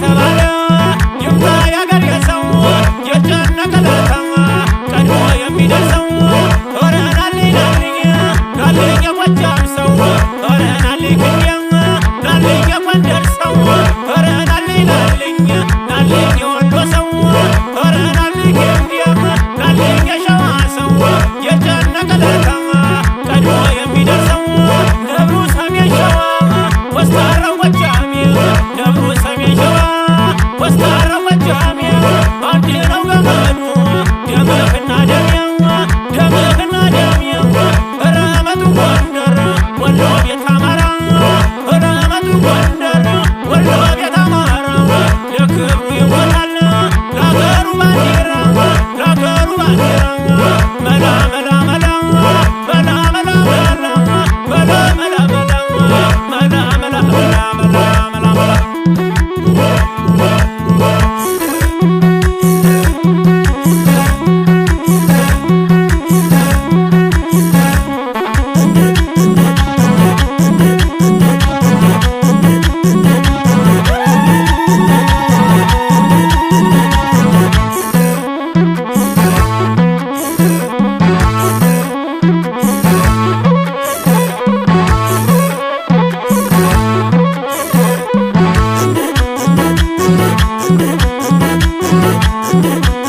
ከተባለ ይምጣ ያገሬ ሰው የጨነቀለታ ቀድሞ የሚደርሰው ኧረ ናልኝ ናልኝ ናልኝ የጎጃም ሰው ኧረ ናልኝ ክንዴም ናልኝ የጎንደር ሰው ኧረ ናልኝ ናልኝ ናልኝ የወሎ ሰው ኧረ ናልኝ ክንዴም ናልኝ የሸዋ ሰው የጨነቀለታ ቀድሞ የሚደርሰው ነብሩ ሰሜን ሸዋ ኮስታራው ጎጃሜ ነብሩ ሰሜን ሸዋ ኮስታራው ጎጃሜ አንድ ነው ገመዱ ደምህና ደሜ ደምህና ደሜ ረመቱ ጎንደር ወሎ ቤት አማራ ረመቱ ጎንደር ወሎ ቤት አማራ ለክብሩ ይሞታል ለአገሩ ባንዲራ ለአገሩ ባንዲራ መላ መላ መላ መላ መላ መላ መላ መላ መላ መላ መላ Thank you.